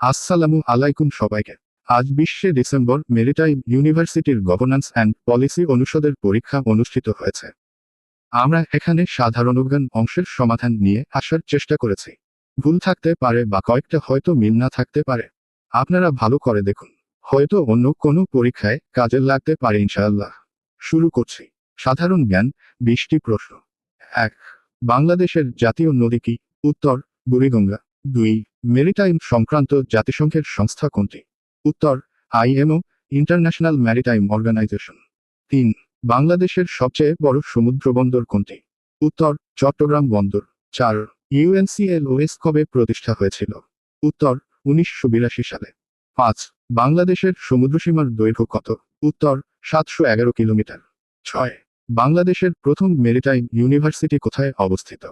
আসসালামু আলাইকুম সবাইকে। আজ 20শে ডিসেম্বর মেরিটাইম ইউনিভার্সিটির গভর্নেন্স অ্যান্ড পলিসি অনুষদের পরীক্ষা অনুষ্ঠিত হয়েছে। আমরা এখানে সাধারণ জ্ঞান অংশের সমাধান নিয়ে আসার চেষ্টা করেছি। ভুল থাকতে পারে বা কয়েকটা হয়তো মিল না থাকতে পারে। আপনারা ভালো করে দেখুন, হয়তো অন্য কোনো পরীক্ষায় কাজে লাগতে পারে ইনশাআল্লাহ। শুরু করছি। সাধারণ জ্ঞান, 20টি প্রশ্ন। 1. বাংলাদেশের জাতীয় নদী কি? উত্তর, বুড়িগঙ্গা। 2. মেরিটাইম সংক্রান্ত জাতিসংঘের সংস্থা কোনটি? উত্তর, আইএমও, ইন্টারন্যাশনাল ম্যারিটাইম অর্গানাইজেশন। 3. বাংলাদেশের সবচেয়ে বড় সমুদ্রবন্দর কোনটি? উত্তর, চট্টগ্রাম বন্দর। 4. ইউএনসিএলওএস কবে প্রতিষ্ঠা হয়েছিল? উত্তর, 1982 সালে। 5. বাংলাদেশের সমুদ্রসীমার দৈর্ঘ্য কত? উত্তর, 711 কিলোমিটার। 6. বাংলাদেশের প্রথম মেরিটাইম ইউনিভার্সিটি কোথায় অবস্থিত?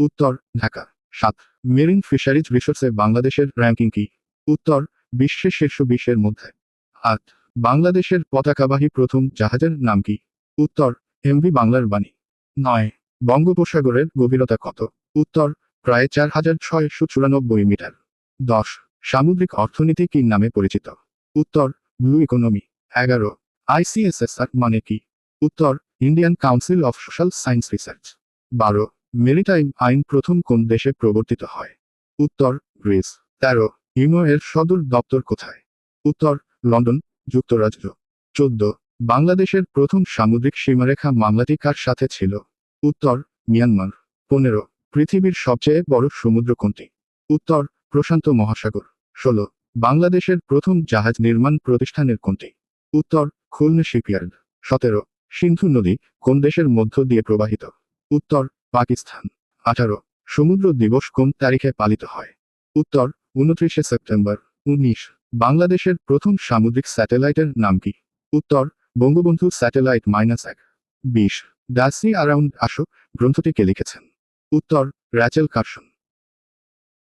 উত্তর, ঢাকা। 7. মেরিন ফিশারিজ রিসোর্সে বাংলাদেশের র্যাঙ্কিং কি? উত্তর, বিশ্বের শীর্ষ 20-এর মধ্যে। 8. বাংলাদেশের পতাকাবাহী প্রথম জাহাজের নাম কি? উত্তর, এমভি বাংলার বাণী। 9. বঙ্গোপসাগরের গভীরতা কত? উত্তর, প্রায় 4694 মিটার। 10. সামুদ্রিক অর্থনীতি কি নামে পরিচিত? উত্তর, ব্লু ইকোনমি। 11. আইসিএসএসআর মানে কি? উত্তর, Indian council of social science research. 12. Maritime আইন প্রথম কোন দেশে প্রবর্তিত হয়? উত্তর, গ্রিস। 13. ইমো এর সদর দপ্তর কোথায়? উত্তর, লন্ডন, যুক্তরাজ্য। 14. বাংলাদেশের প্রথম সামুদ্রিক সীমারেখা মামলাটি কার সাথে ছিল? উত্তর, মিয়ানমার। 15. পৃথিবীর সবচেয়ে বড় সমুদ্র কোনটি? উত্তর, প্রশান্ত মহাসাগর। 16. বাংলাদেশের প্রথম জাহাজ নির্মাণ প্রতিষ্ঠানের কোনটি? উত্তর, খুলনা শিপইয়ার্ড। 17. সিন্ধু নদী কোন দেশের মধ্য দিয়ে প্রবাহিত? উত্তর, পাকিস্তান। 18. সমুদ্র দিবস কোন তারিখে পালিত হয়? উত্তর, 29শে সেপ্টেম্বর। 19. বাংলাদেশের প্রথম সামুদ্রিক স্যাটেলাইটের নাম কি? উত্তর, Bangabandhu satellite -1। 20. The sea around আসো গ্রন্থটি কে লিখেছেন? উত্তর, র্যাচেল কার্সন।